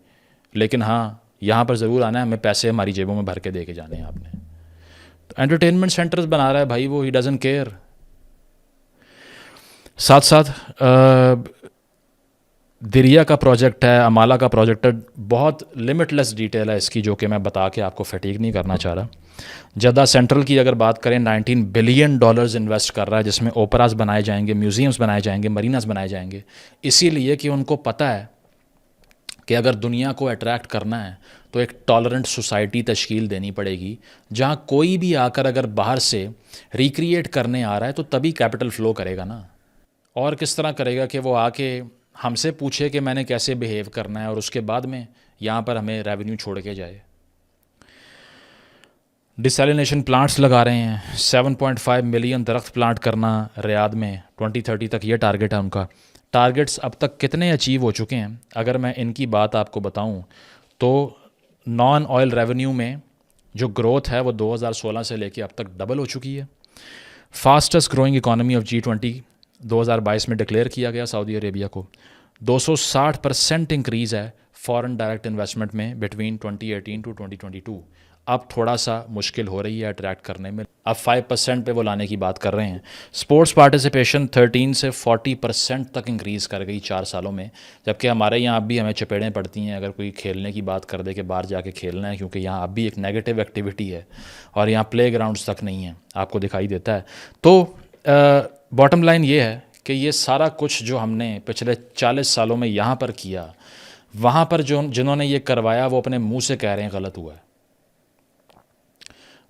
لیکن ہاں یہاں پر ضرور آنا ہے, ہمیں پیسے ہماری جیبوں میں بھر کے دے کے جانے ہیں آپ نے. تو انٹرٹینمنٹ سینٹرز بنا رہا ہے بھائی وہ, ہی ڈزنٹ کیئر. ساتھ ساتھ دریا کا پروجیکٹ ہے, امالہ کا پروجیکٹ ہے, بہت لمٹ لیس ڈیٹیل ہے اس کی جو کہ میں بتا کے آپ کو فٹیگ نہیں کرنا چاہ رہا. جدہ سینٹرل کی اگر بات کریں $19 بلین انویسٹ کر رہا ہے, جس میں اوپراز بنائے جائیں گے, میوزیمز بنائے جائیں گے, مریناز بنائے جائیں گے. اسی لیے کہ ان کو پتہ ہے کہ اگر دنیا کو اٹریکٹ کرنا ہے تو ایک ٹالرنٹ سوسائٹی تشکیل دینی پڑے گی, جہاں کوئی بھی آ کر اگر باہر سے ریکریٹ کرنے آ رہا ہے تو تبھی کیپٹل فلو کرے گا نا. اور کس طرح کرے گا کہ وہ آ کے ہم سے پوچھے کہ میں نے کیسے بیہیو کرنا ہے, اور اس کے بعد میں یہاں پر ہمیں ریونیو چھوڑ کے جائے. ڈیسیلینیشن پلانٹس لگا رہے ہیں, 7.5 ملین درخت پلانٹ کرنا ریاض میں 2030 تک, یہ ٹارگٹ ہے ان کا. ٹارگٹس اب تک کتنے اچیو ہو چکے ہیں اگر میں ان کی بات آپ کو بتاؤں تو نان آئل ریونیو میں جو گروتھ ہے وہ 2016 سے لے کے اب تک ڈبل ہو چکی ہے. Fastest growing economy of G20 2022 میں ڈکلیئر کیا گیا سعودی عربیہ کو. 260% انکریز ہے فارن ڈائریکٹ انویسٹمنٹ میں بٹوین 2018 ٹو 2022. اب تھوڑا سا مشکل ہو رہی ہے اٹریکٹ کرنے میں, اب 5% پہ وہ لانے کی بات کر رہے ہیں. اسپورٹس پارٹیسپیشن 13 سے 40% تک انکریز کر گئی 4 سالوں میں, جبکہ ہمارے یہاں اب بھی ہمیں چپیڑیں پڑتی ہیں اگر کوئی کھیلنے کی بات کر دے کہ باہر جا کے کھیلنا ہے, کیونکہ یہاں اب بھی ایک نیگیٹو ایکٹیویٹی ہے اور یہاں پلے گراؤنڈس تک نہیں ہیں, آپ کو دکھائی دیتا ہے. تو باٹم لائن یہ ہے کہ یہ سارا کچھ جو ہم نے پچھلے 40 سالوں میں یہاں پر کیا, وہاں پر جنہوں نے یہ کروایا وہ اپنے منہ سے کہہ رہے ہیں غلط ہوا ہے.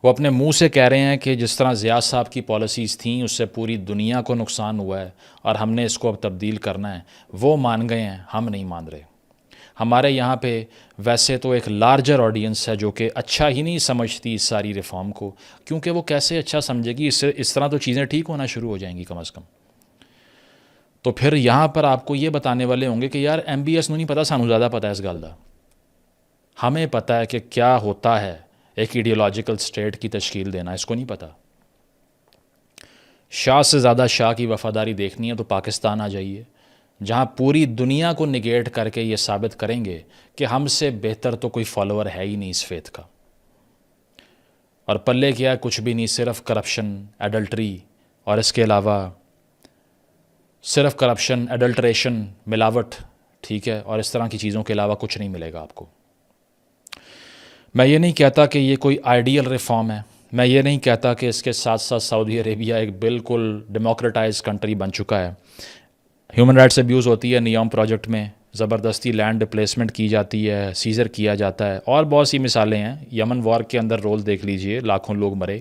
وہ اپنے منہ سے کہہ رہے ہیں کہ جس طرح ضیاء صاحب کی پالیسیز تھیں اس سے پوری دنیا کو نقصان ہوا ہے اور ہم نے اس کو اب تبدیل کرنا ہے. وہ مان گئے ہیں, ہم نہیں مان رہے. ہمارے یہاں پہ ویسے تو ایک لارجر آڈینس ہے جو کہ اچھا ہی نہیں سمجھتی اس ساری ریفارم کو, کیونکہ وہ کیسے اچھا سمجھے گی, اس طرح تو چیزیں ٹھیک ہونا شروع ہو جائیں گی کم از کم. تو پھر یہاں پر آپ کو یہ بتانے والے ہوں گے کہ یار MBS نہیں پتہ, سانو زیادہ پتہ ہے اس گل دا. ہمیں پتہ ہے کہ کیا ہوتا ہے ایک ایڈیولوجیکل سٹیٹ کی تشکیل دینا, اس کو نہیں پتہ. شاہ سے زیادہ شاہ کی وفاداری دیکھنی ہے تو پاکستان آ جائیے, جہاں پوری دنیا کو نگیٹ کر کے یہ ثابت کریں گے کہ ہم سے بہتر تو کوئی فالوور ہے ہی نہیں اس فیتھ کا. اور پلے کیا کچھ بھی نہیں, صرف کرپشن, ایڈلٹری, اور اس کے علاوہ صرف کرپشن, ایڈلٹریشن, ملاوٹ, ٹھیک ہے, اور اس طرح کی چیزوں کے علاوہ کچھ نہیں ملے گا آپ کو. میں یہ نہیں کہتا کہ یہ کوئی آئیڈیل ریفارم ہے, میں یہ نہیں کہتا کہ اس کے ساتھ ساتھ سعودی عربیہ ایک بالکل ڈیموکریٹائز کنٹری بن چکا ہے. ہیومن رائٹس ابیوز ہوتی ہے نیوم پروجیکٹ میں, زبردستی لینڈ ڈپلیسمنٹ کی جاتی ہے, سیزر کیا جاتا ہے, اور بہت سی مثالیں ہیں. یمن وار کے اندر رول دیکھ لیجئے, لاکھوں لوگ مرے,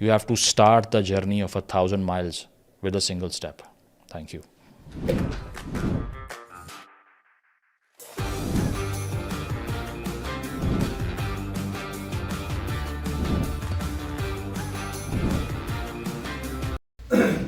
you have to start the journey of 1,000 miles with a single step. Thank you.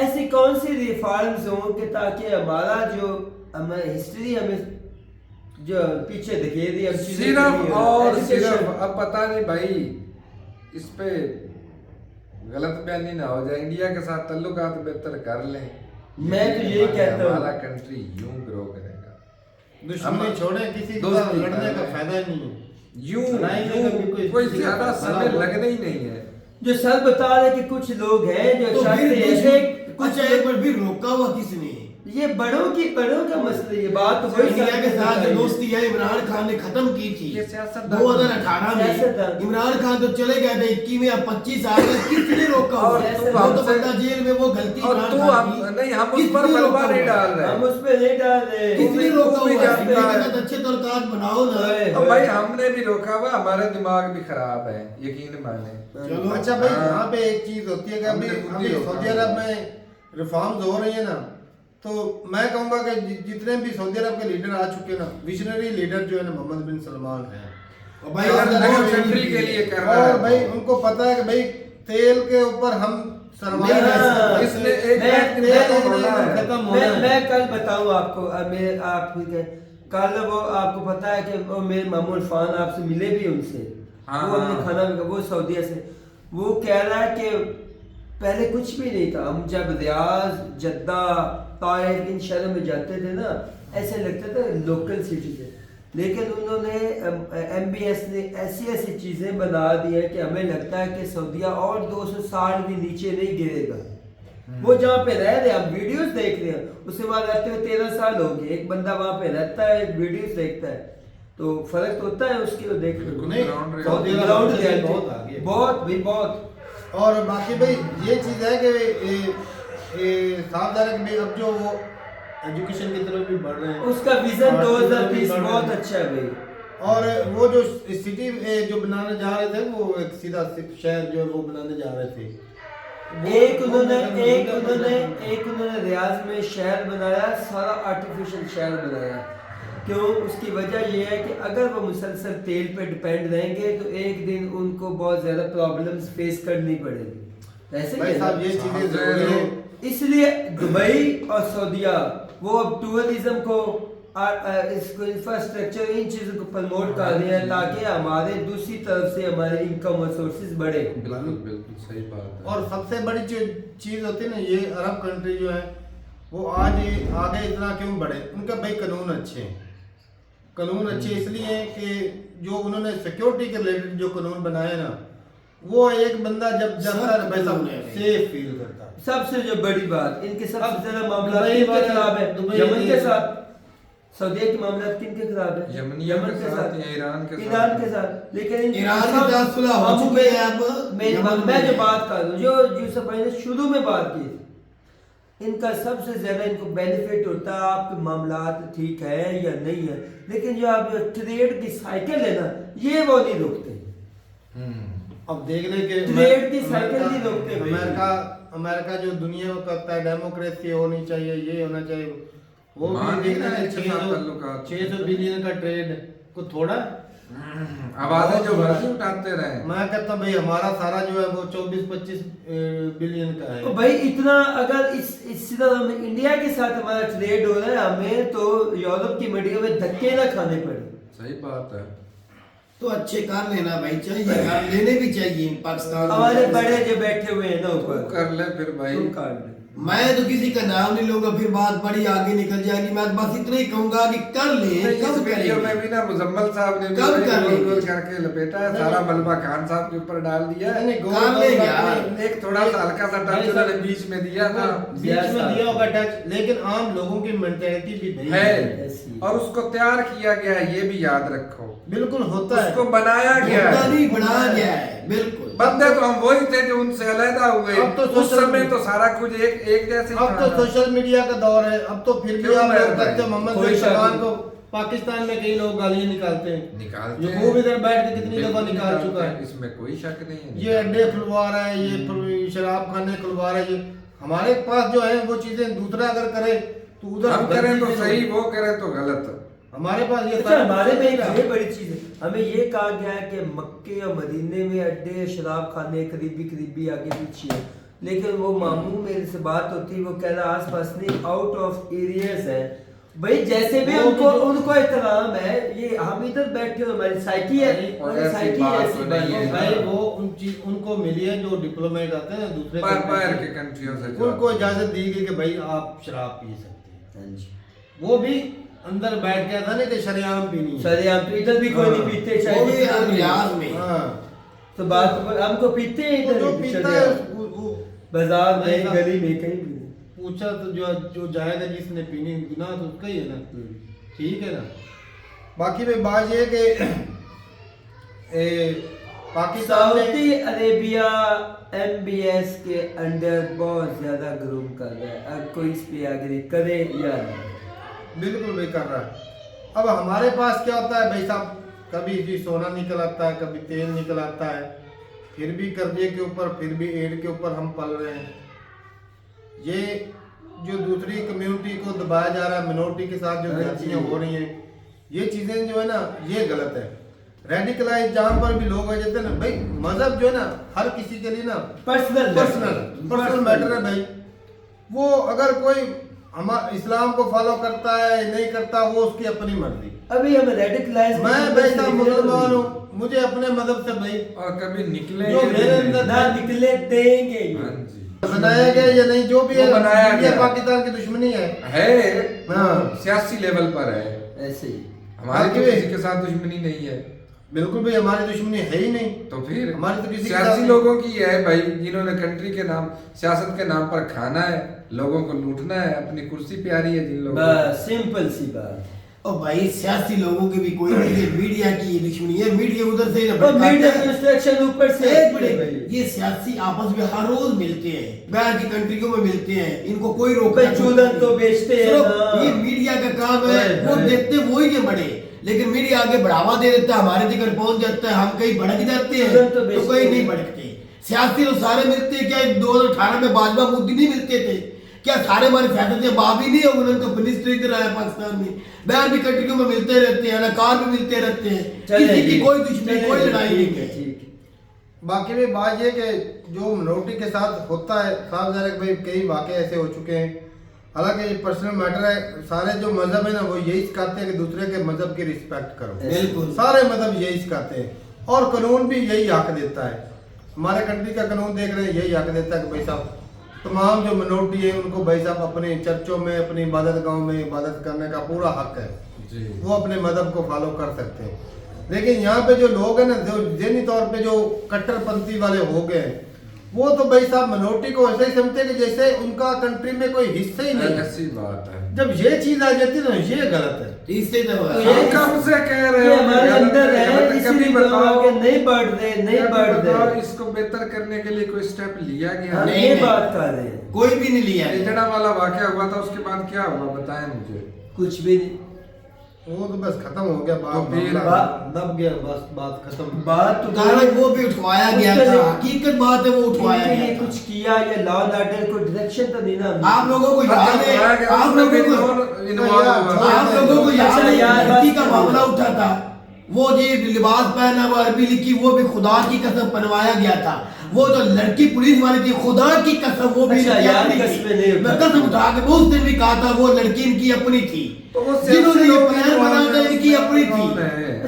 ایسی کون سی ریفارمز ہوں کہ تاکہ ہمارا جو ہسٹری ہمیں جو پیچھے دکھے دی صرف اور صرف اب پتہ نہیں بھائی اس پہ غلط بیانی نہ ہو جائے، انڈیا کے ساتھ تعلقات بہتر کر لیں، میں تو یہی کہتا ہوں ہمارا کنٹری یوں گرو کرے گا، دشمنی چھوڑیں، کسی کا لڑنے کا فائدہ ہی نہیں ہے، یوں کوئی زیادہ سمے لگنا ہی نہیں ہے۔ جو سر بتا رہے کہ کچھ لوگ ہیں جو تو چاہتے پھر ایسے کچھ ایک بار بھی روکا ہوا کس نے؟ یہ بڑوں کا مسئلہ، یہ بات تو وہی انڈیا کے ساتھ جو دوستی ہے عمران خان نے ختم کی تھی یہ سیاست 2018 میں، عمران خان تو چلے گئے تھے 21 میں، اب 25 آ گئے، کس نے روکا ہوا؟ وہ تو بندہ جیل میں، وہ غلطی اور عمران تو خان ہم کی، نہیں، ہم اس پر ملبہ نہیں ڈال رہے، ہم اس پہ نہیں ڈال رہے، کس نے روکا ہوا ہے؟ جانتا ہے۔ انڈیا کے ساتھ اچھے تعلقات بناؤ نا۔ اور بھائی ہم نے بھی روکا ہوا، ہمارا دماغ بھی خراب ہے، یقین مانے۔ چلو اچھا بھائی، یہاں پہ ایک چیز ہوتی ہے کہ ابھی سعودی عرب میں ریفارمز ہو رہی ہیں نا، تو میں کہوں گا کہ جتنے بھی سعودی عرب کے لیڈر آ چکے نا، ویژنری لیڈر جو ہے نا محمد بن سلمان ہیں، اور بھائی کنٹری کے لیے کر رہا ہے، اور بھائی ان کو پتا ہے کہ بھائی تیل کے اوپر ہم سروائیو اس نے ایک میں کل بتاؤں آپ کو، آپ کل وہ آپ کو پتا ہے کہ وہ میرے مامو عرفان آپ سے ملے بھی ان سے، وہ ہم نے کھانا بھی، وہ سعودیہ سے، وہ کہہ رہا ہے کہ پہلے کچھ بھی نہیں تھا، ہم جب ریاض، جدہ، طائف ان شہروں میں جاتے تھے نا، ایسے لگتا تھا لوکل سٹی تھے، لیکن انہوں نے ایم بی ایس نے ایسی چیزیں بنا دی ہیں کہ ہمیں لگتا ہے کہ سعودیہ اور 200 سال بھی نیچے نہیں گرے گا۔ وہ جہاں پہ رہ رہے، ہم ویڈیوز دیکھ رہے ہیں، اس سے وہاں رہتے ہوئے 13 سال ہو گئے، ایک بندہ وہاں پہ رہتا ہے، ویڈیوز دیکھتا ہے، تو فرق تو ہوتا ہے اس کی، وہ دیکھ بہت۔ اور باقی بھائی یہ چیز ہے کہ صاف ظاہر ہے کہ بھائی اب جو وہ ایجوکیشن کی طرف بھی بڑھ رہے ہیں، اس کا ویژن 2030 بہت اچھا ہے بھائی، اور وہ جو سٹی جو بنانے جا رہے تھے، وہ ایک سیدھا شہر جو ہے وہ بنانے جا رہے تھے، ایک انہوں نے ریاض میں شہر بنایا، سارا آرٹیفیشل شہر بنایا، کیوں؟ اس کی وجہ یہ ہے کہ اگر وہ مسلسل تیل پہ ڈیپینڈ رہیں گے تو ایک دن ان کو بہت زیادہ پرابلمز فیس کرنی پڑے گی، ایسے بھائی صاحب یہ چیزیں ضروری ہیں، اس لیے دبئی اور سعودیہ وہ اب ٹورزم کو، اس کو انفراسٹرکچر، ان چیزوں کو پروموٹ کر رہے ہیں تاکہ ہمارے دوسری طرف سے ہمارے انکم اور سورسز بڑھے۔ بالکل صحیح بات ہے۔ اور سب سے بڑی چیز ہوتی ہے نا، یہ عرب کنٹری جو ہے وہ آج آگے اتنا کیوں بڑھے؟ ان کا بھائی قانون اچھے ہیں، قانون اچھے اس لیے ہیں کہ جو انہوں نے سیکیورٹی کے ریلیٹڈ جو قانون بنائے نا، وہ ایک بندہ جب جاتا ہے بھائی صاحب سیف فیل کرتا ہے۔ سب سے جو بڑی بات، ان کے سب سے زیادہ معاملات کن کے خلاف ہے؟ یمن کے ساتھ، سعودیہ کے معاملات کن کے خلاف ہے؟ یمن کے ساتھ، ایران کے ساتھ، لیکن ایران کے ساتھ صلح ہو چکی ہے، اب میں جو بات کر رہا ہوں، جو یوسف بھائی نے شروع میں بات کی، ان کا سب سے زیادہ ان کو بینیفٹ ہوتا ہے، آپ کے معاملات ٹھیک ہے یا نہیں ہے، لیکن جو آپ جو ٹریڈ کی سائیکل ہے نا، یہ وہ نہیں روکتے۔ اب دیکھ لیں کہ ٹریڈ کی سائیکل نہیں روکتے۔ امریکہ جو دنیا میں کرتا ہے ڈیموکریسی ہونی چاہیے، یہ ہونا چاہیے، وہ بھی دیکھ لیں 600 بلین کا ٹریڈ کو تھوڑا آوازیں جو مرضی اٹھاتے رہے، میں کہتا ہوں بھائی ہمارا سارا جو ہے وہ 24-25 بلین کا ہے۔ تو بھائی اتنا اگر اس طرح انڈیا کے ساتھ ہمارا ٹریڈ ہو رہا ہے، ہمیں تو یورپ کی منڈیوں میں دھکے نہ کھانے پڑے۔ صحیح بات ہے۔ تو اچھے کار لینا بھائی چاہیے، کار لینے بھی چاہیے پاکستان، ہمارے بڑے جو بیٹھے ہوئے ہیں نا اوپر، کر لے پھر بھائی، تم کر لے۔ میں تو کسی کا نام نہیں لوں گا، پھر بات بڑی آگے نکل جائے گی، میں بس اتنا ہی کہوں گا کہ کر لیں، کب کریں ویڈیو میں گے؟ بھی نا مزمل صاحب نے کب کر لیں گے؟ گول کر کے لپیٹا ہے، سارا ملبہ خان صاحب کے اوپر ڈال دیا ہے، کر لیں گے یار، ایک تھوڑا سا ہلکا سا ٹچ انہوں نے بیچ میں دیا تھا، بیچ میں دیا ہوگا ٹچ، لیکن عام لوگوں کی مینٹیلٹی بھی ہے اور اس کو تیار کیا گیا ہے، یہ بھی یاد رکھو، بالکل ہوتا ہے، اس کو بنایا گیا ہوتا ہے، نہیں بنایا گیا ہے، بالکل۔ بندے تو ہم وہی تھے جو ان سے علیحدہ ہوئے، اب تو اس سمے تو سارا کچھ ایک جیسے اب تو سوشل میڈیا کا دور ہے، اب تو پھر بھی کیوں آپ میں لوگ بھائی؟ کہتے ہیں محمد بن سلمان کو پاکستان میں کئی لوگ گالیاں نکالتے ہیں، نکالتے یہ خوب ادھر بیٹھ کے کتنی دفعہ نکال چکا ہے، اس میں کوئی شک نہیں ہے، یہ اڈے کھلوا رہا ہے، یہ شراب خانے کھلوا رہا ہے، یہ ہمارے پاس جو ہے وہ چیزیں دوسرا اگر کرے تو ادھر ہم کریں تو صحیح، وہ کریں تو غلط، ہمارے پاس یہ اچھا، ہمارے میں ایک یہ بڑی چیز ہے، ہمیں یہ کہا گیا ہے کہ مکے اور مدینے میں اڈے، شراب خانے قریبی آگے پیچھے ہے، لیکن وہ ماموں میرے سے بات ہوتی وہ کہہ رہا آس پاس نہیں آؤٹ آف ایریاز ہیں بھائی جیسے بھی ان کو احترام ہے یہ ہم ادھر بیٹھے ہو ہماری سائیکی ہے سائیکی ایسی بنی ہے بھائی وہ ان کو ملی ہے جو ڈپلومیٹ آتے ہیں دوسرے باہر کے کنٹریوں سے ان کو اجازت دی گئی کہ بھائی آپ شراب پی سکتے ہیں وہ بھی اندر بیٹھ گیا تھا نا کہ شریعام پینی شریعام پی ادھر بھی کوئی نہیں پیتے چاہے ریاض میں تو بات ہم کو پیتے ہیں ادھر جو پیتا ہے بازار میں گلی میں کہیں بھی پوچھا تو جو جائے گا جس نے پینی گناہ تو اس کا ہی ہے نا ٹھیک ہے نا باقی میں بات یہ کہ پاکستان سعودی عربیہ ایم بی ایس کے انڈر بہت زیادہ گروم کر رہا ہے اب کوئی اس پہ آگری کرے یا نہیں بالکل بھی کر رہا ہے اب ہمارے پاس کیا ہوتا ہے بھائی صاحب کبھی جی سونا نکل آتا ہے کبھی تیل نکل آتا ہے پھر بھی قرضے کے اوپر پھر بھی ایڈ کے اوپر ہم پل رہے ہیں یہ جو دوسری کمیونٹی کو دبایا جا رہا ہے منورٹی کے ساتھ جو زیادتیاں ہو رہی ہیں یہ چیزیں جو ہے نا یہ غلط ہے ریڈیکلائز جہاں پر بھی لوگ ہو جاتے ہیں نا بھائی مذہب جو ہے نا ہر کسی کے لیے نا پرسنل میٹر ہے بھائی وہ اگر کوئی اسلام کو فالو کرتا ہے نہیں کرتا وہ اس کی اپنی مرضی ابھی ہم ریڈیکلائز میں بیٹا مسلمان ہوں مجھے اپنے مذہب سے بھائی اور کبھی نکلے جو میرے اندر نہ نکلے دیں گے بنایا گیا یا نہیں جو بھی ہے بنایا گیا پاکستان کی دشمنی ہے سیاسی لیول پر ہے ایسے ہی ہماری تو کسی کے ساتھ دشمنی نہیں ہے بالکل بھی ہماری دشمنی ہے ہی نہیں تو پھر ہماری تو کسی سیاسی لوگوں کی ہے بھائی جنہوں نے کنٹری کے نام سیاست کے نام پر کھانا ہے لوگوں کو لوٹنا ہے اپنی کرسی پیاری ہے جن لوگوں بس سمپل سی بات اور بھائی سیاسی لوگوں کی بھی کوئی نہیں ہے میڈیا کی دشمنی ہے میڈیا ادھر سے میڈیا کنسٹرکشن اوپر سے یہ سیاسی آپس میں ہر روز ملتے ہیں باہر کی کنٹریوں میں ملتے ہیں ان کو کوئی روک چولہن تو بیچتے ہیں یہ میڈیا کا کام ہے وہ دیکھتے وہی کے بڑے لیکن میڈیا آگے بڑھاوا دے دیتا ہے ہمارے تک پہنچ جاتا ہے ہم کہیں بھڑک جاتے ہیں تو کوئی نہیں بھڑکتے سیاسی تو سارے ملتے ہیں کیا 2018 میں باجوہ مودی نہیں ملتے تھے کیا سارے ہمارے سیاست بابی نہیں ہے انہوں کا منسٹر ادھر آیا پاکستان میں باہر بھی کنٹریوں میں ملتے رہتے ہیں اداکار بھی ملتے رہتے ہیں کسی کی کوئی دشمنی کوئی لڑائی نہیں ہے باقی میں بات یہ کہ جو منورٹی کے ساتھ ہوتا ہے صاحب ظاہر ہے کہ کئی واقعے ایسے ہو چکے ہیں حالانکہ یہ پرسنل میٹر ہے سارے جو مذہب ہیں نا وہ یہی سکھاتے ہیں کہ دوسرے کے مذہب کی رسپیکٹ کرو بالکل سارے مذہب یہی سکھاتے ہیں اور قانون بھی یہی حق دیتا ہے ہمارے کنٹری کا قانون دیکھ رہے ہیں یہی حق دیتا ہے کہ بھائی صاحب تمام جو منورٹی ہے ان کو بھائی صاحب اپنے چرچوں میں اپنی عبادت گاہوں میں عبادت کرنے کا پورا حق ہے وہ اپنے مذہب کو فالو کر سکتے ہیں لیکن یہاں پہ جو لوگ ہیں نا جو ذہنی طور پہ جو کٹر پنتھی والے ہو گئے ہیں وہ تو بھائی صاحب منورٹی کو ایسے ہی سمجھتے کہ جیسے ان کا کنٹری میں کوئی حصہ ہی نہیں ایسی بات ہے جب یہ چیز آ جاتی ہے نا یہ غلط ہے اس سے ہم کب سے کہہ رہے ہیں ہمارے اندر ہے کبھی بتاؤ نہیں بڑھ رہے اس کو بہتر کرنے کے لیے کوئی سٹیپ لیا گیا ہم یہ بات کر رہے ہیں کوئی بھی نہیں لیا جڑا والا واقعہ ہوا تھا اس کے بعد کیا ہوا بتائیں مجھے کچھ بھی نہیں وہ تو بس ختم ہو گیا دب گیا بس بات ختم بات تو وہ بھی اٹھوایا گیا تھا حقیقت بات ہے وہ اٹھوایا گیا کچھ کیا یا لا اینڈ آرڈر کو ڈائریکشن تو نہیں نا آپ لوگوں کو یاد ہے آپ لوگوں کو یاد ہے لڑکی کا معاملہ اٹھا تھا وہ یہ لباس پہنا وہ عربی لکھی وہ بھی خدا کی قسم بنوایا گیا تھا وہ جو لڑکی پولیس والی تھی خدا کی قسم وہ بھی میں قسم اٹھا کے اس دن بھی کہا تھا وہ لڑکی ان کی اپنی تھی جنہوں نے یہ پلان بنا تھا ان کی اپنی تھی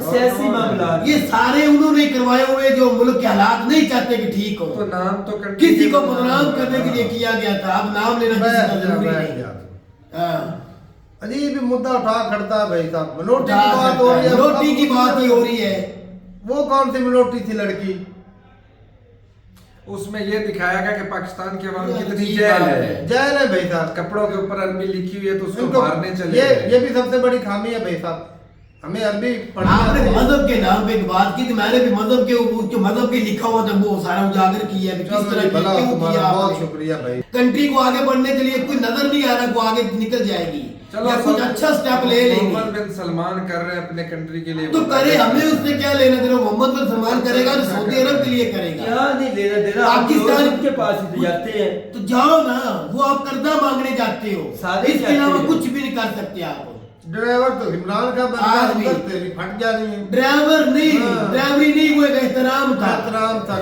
سیاسی معاملات یہ سارے انہوں نے کروائے ہوئے جو ملک کے حالات نہیں چاہتے کہ ٹھیک ہو تو نام تو کسی کو بدنام کرنے کے لیے کیا گیا تھا اب نام لینا کسی کا ضروری نہیں عجیب مدعا اٹھا کھڑتا ہے بھائی صاحب منورٹی کی بات ہو رہی ہے منورٹی کی بات ہی ہو رہی ہے وہ کون سی منورٹی تھی لڑکی اس میں یہ دکھایا گیا کہ پاکستان کے عوام کتنی جیل ہے بھائی صاحب کپڑوں کے اوپر عربی لکھی ہوئی ہے تو اس کو مارنے چلے یہ بھی سب سے بڑی خامی ہے بھائی صاحب ہمیں عربی آپ نے مذہب کے نام پہ ایک بات کی تو میں نے بھی مذہب کے جو مذہب کے لکھا ہوا تھا وہ سارا اجاگر کیا ہے کس طرح کیوں کیا بہت شکریہ بھائی کنٹری کو آگے بڑھنے کے لیے کوئی نظر نہیں آ رہا کو آگے نکل جائے گی یا کچھ اچھا سٹیپ لے لیں گے محمد بن سلمان کر رہے ہیں اپنے کنٹری کے لیے تو کرے ہمیں اس سے کیا لینا دینا محمد بن سلمان کرے گا تو سعودی عرب کے لیے کرے گا کیا نہیں لینا دینا پاکستان کے پاس ہی جاتے ہیں تو جاؤ نا وہ آپ قرضہ مانگنے جاتے ہو اس کے علاوہ کچھ بھی نہیں کر سکتے آپ ڈرائیور تو عمران کا بندہ تیری پھٹ جا رہی ہے ڈرائیور نہیں ڈرائیوری نہیں وہ ایک احترام تھا احترام تھا